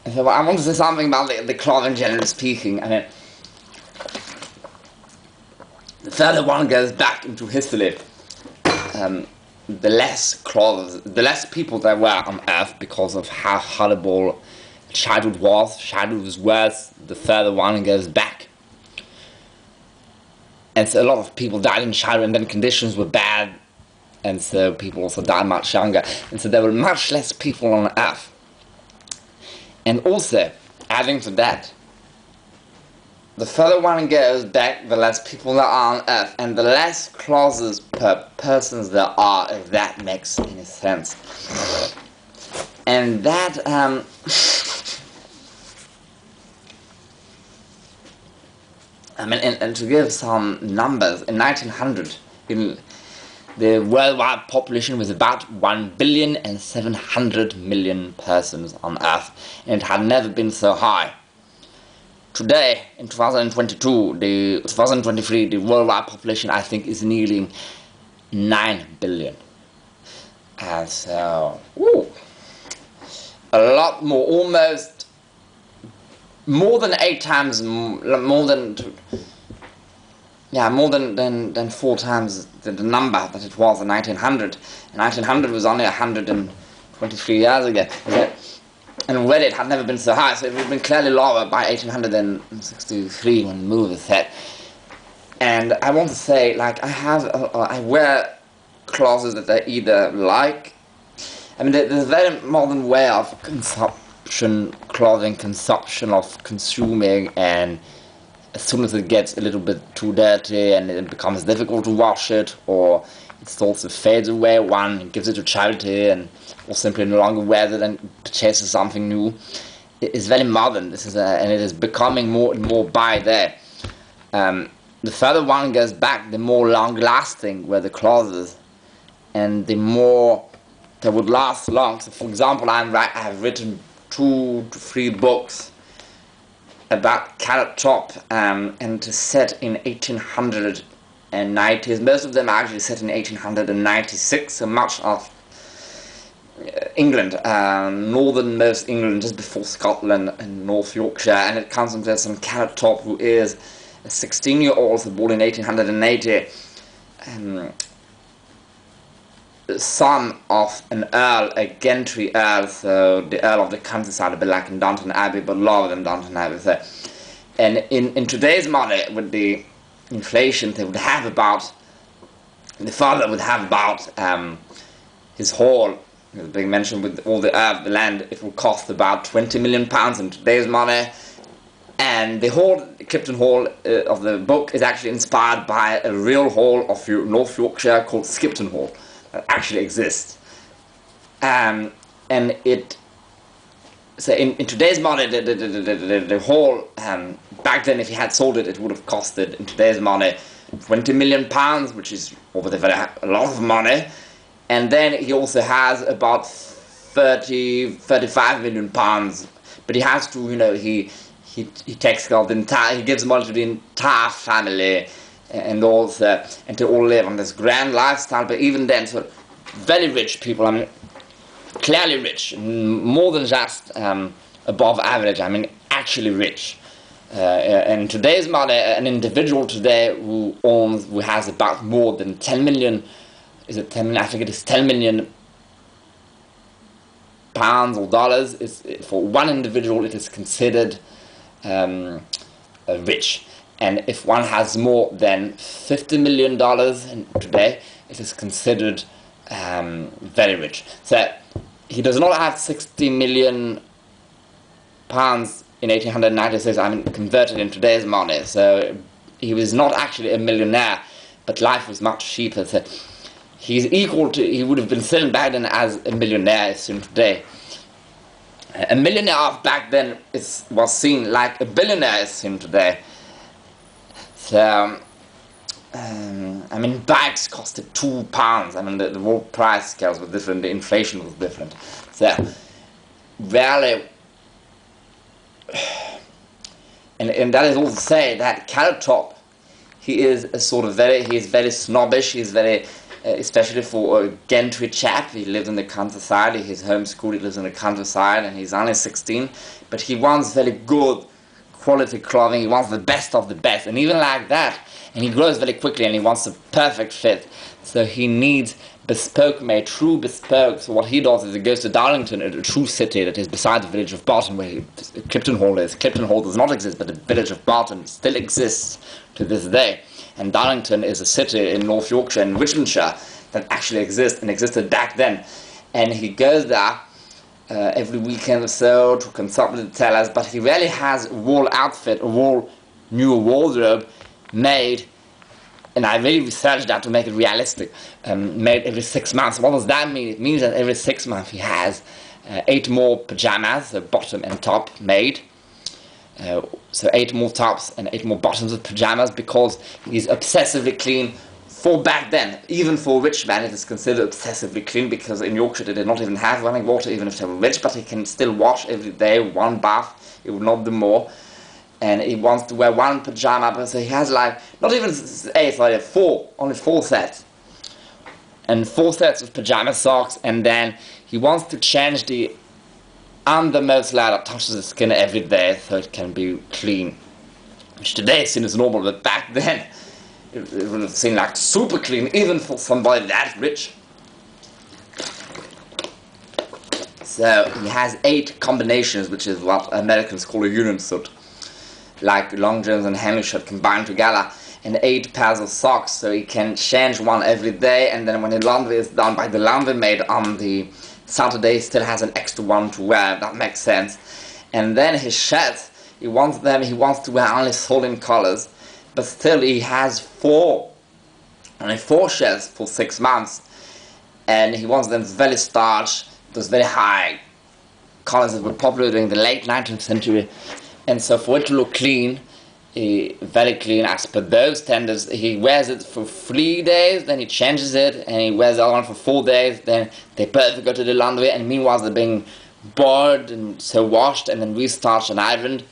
So I want to say something about the clothing, generally speaking. I mean, the further one goes back into history, the less clothes, the less people there were on Earth because of how horrible childhood was. Childhood was worse the further one goes back. And so a lot of people died in childhood, and then conditions were bad, and so people also died much younger. And so there were much less people on Earth. And also, adding to that, the further one goes back, the less people there are on Earth, and the less clothes per person there are, if that makes any sense. And that, I mean, and to give some numbers, in 1900, the worldwide population was about 1,700,000,000 persons on Earth, and it had never been so high. Today, in 2023, the worldwide population, I think, is nearly 9 billion. And so, a lot more, almost more than 8 times, more than 4 times the number that it was in 1900. And 1900 was only 123 years ago. And already it had never been so high, so it would have been clearly lower by 1863 when the move was set. And I want to say, like, I wear clothes that I either like. I mean, there's a very modern way of clothing consumption, of consuming, and as soon as it gets a little bit too dirty and it becomes difficult to wash it, or it also fades away, one gives it to charity and or simply no longer wears it and purchases something new. It's very modern. And it is becoming more and more by there. The further one goes back, the more long-lasting were the clothes, and the more they would last long. So, for example, I have written 2 to 3 books about Carrot Top, and it's set in 1890s. Most of them are actually set in 1896, so much of England, northernmost England, just before Scotland and North Yorkshire, and it concentrates on Carrot Top, who is a 16-year-old, born in 1880, son of an earl, a gentry earl, so the earl of the countryside, a bit like in Downton Abbey, but lower than Downton Abbey. So, and in today's money, with the inflation, the father would have about his hall, as being mentioned, with all the land, it will cost about £20 million in today's money. And the hall, Clifton Hall of the book, is actually inspired by a real hall of North Yorkshire called Skipton Hall, that actually exists. And it, so in today's money, the hall, back then, if he had sold it, it would have costed, in today's money, £20 million, which is over a lot of money. And then he also has about 35 million pounds, but he has to, he takes care of the entire, he gives money to the entire family, and also, and to all live on this grand lifestyle. But even then, so very rich people, I mean, clearly rich, more than just above average, I mean, actually rich. And today's money, an individual today who has about more than 10 million, is it 10 million? I think it is 10 million pounds or dollars. For one individual, it is considered rich. And if one has more than $50 million today, it is considered very rich. So he does not have 60 million pounds in 1896, I mean, converted in today's money. So he was not actually a millionaire, but life was much cheaper. So he would have been seen back then as a millionaire as soon today. A millionaire back then was seen like a billionaire is seen today. So, I mean, bikes costed £2. I mean, the world price scales were different, the inflation was different. So, really, and that is all to say that Carrot Top, he is very snobbish, he's very especially for a gentry chap. He lives in the countryside, he's homeschooled, he lives in the countryside, and he's only 16, but he wants very good quality clothing, he wants the best of the best, and even like that, and he grows very quickly, and he wants a perfect fit, so he needs bespoke made, true bespoke. So what he does is he goes to Darlington, a true city that is beside the village of Barton, where Clifton Hall is. Clifton Hall does not exist, but the village of Barton still exists to this day. And Darlington is a city in North Yorkshire and Richmondshire that actually exists and existed back then. And he goes there every weekend or so to consult with the tailors, but he rarely has a whole outfit, a whole new wardrobe made. And I really researched that to make it realistic. Made every 6 months. What does that mean? It means that every 6 months he has 8 more pajamas, so bottom and top, made. So 8 more tops and 8 more bottoms of pajamas, because he's obsessively clean for back then. Even for a rich man, it is considered obsessively clean, because in Yorkshire they did not even have running water, even if they were rich, but he can still wash every day, 1 bath, he would not do more. And he wants to wear 1 pajama, but so he has like, not even 8, sorry, 4, only 4 sets. And 4 sets of pajama socks, and then he wants to change the undermost layer that touches the skin every day so it can be clean. Which today is seen as normal, but back then it would have seemed like super clean, even for somebody that rich. So he has 8 combinations, which is what Americans call a union suit. Like long johns and Henley shirt combined together, and 8 pairs of socks, so he can change 1 every day, and then when the laundry is done by the laundry maid on the Saturday, he still has an extra 1 to wear. That makes sense. And then his shirts, he wants to wear only certain colors, but still he has only 4 shirts for 6 months, and he wants them very starch, those very high colors that were popular during the late 19th century. And so for it to look clean, very clean as per those standards, he wears it for 3 days, then he changes it, and he wears the other one for 4 days, then they both go to the laundry, and meanwhile they're being boiled and so washed and then restarched and ironed.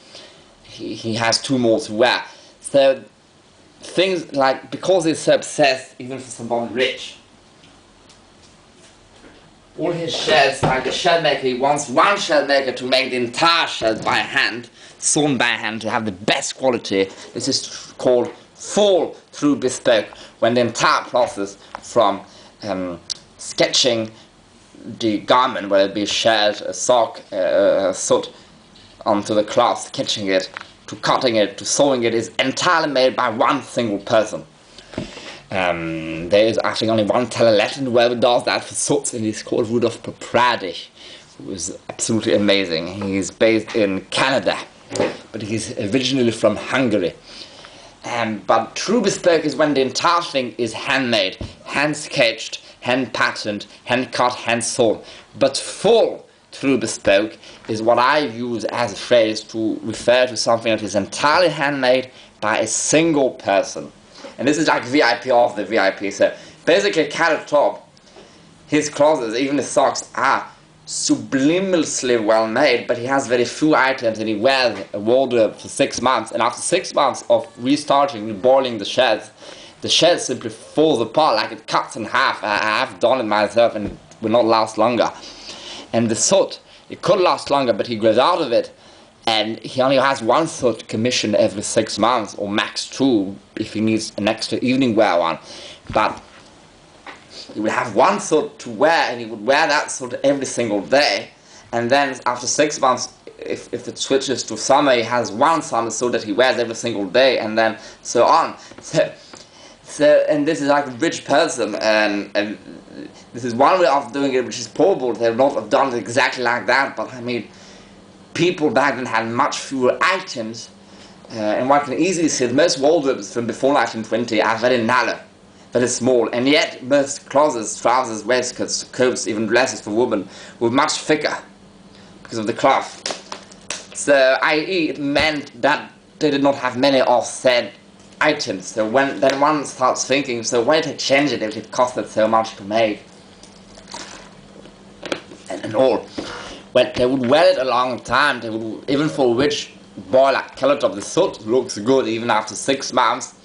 He has 2 more to wear. So things like, because he's so obsessed, even for someone rich, all his shirts, like the shirt maker, he wants 1 shirt maker to make the entire shirt by hand, sewn by hand, to have the best quality. This is called fall through bespoke, when the entire process from sketching the garment, whether it be a shirt, a sock, a soot, onto the cloth, sketching it, to cutting it, to sewing it, is entirely made by 1 single person. There is actually only 1 tailor left in the world who does that for suits, and he's called Rudolf Poprady, who is absolutely amazing. He's based in Canada, but he's originally from Hungary. But true bespoke is when the entire thing is handmade, hand-sketched, hand-patterned, hand-cut, hand-sewn. But full true bespoke is what I use as a phrase to refer to something that is entirely handmade by a single person. And this is like VIP of the VIP. So basically, Carrot Top, his clothes, even his socks, are subliminally well made, but he has very few items, and he wears a wardrobe for 6 months. And after 6 months of restarting, reboiling the shed simply falls apart, like it cuts in half. I have done it myself, and it will not last longer. And the soot, it could last longer, but he grows out of it. And he only has 1 soot commissioned every 6 months, or max 2 if he needs an extra evening wear one. But he would have 1 soot to wear, and he would wear that soot every single day. And then after 6 months, if it switches to summer, he has 1 summer suit that he wears every single day, and then so on. So and this is like a rich person, and this is one way of doing it, which is probable. They would not have done it exactly like that, but I mean, people back then had much fewer items, and one can easily see that most wardrobes from before 1920 are very narrow, very small, and yet most clothes, trousers, waistcoats, coats, even dresses for women were much thicker because of the cloth. So, i.e., it meant that they did not have many of said items. So then one starts thinking, so why did they change it if it costed so much to make? And all. When they would wear it a long time, they would, even for a rich boy like Kellogg, the soot looks good even after 6 months.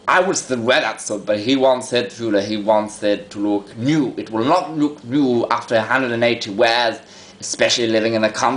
I would still wear that suit, but he wants it to look new. It will not look new after 180 wears, especially living in a country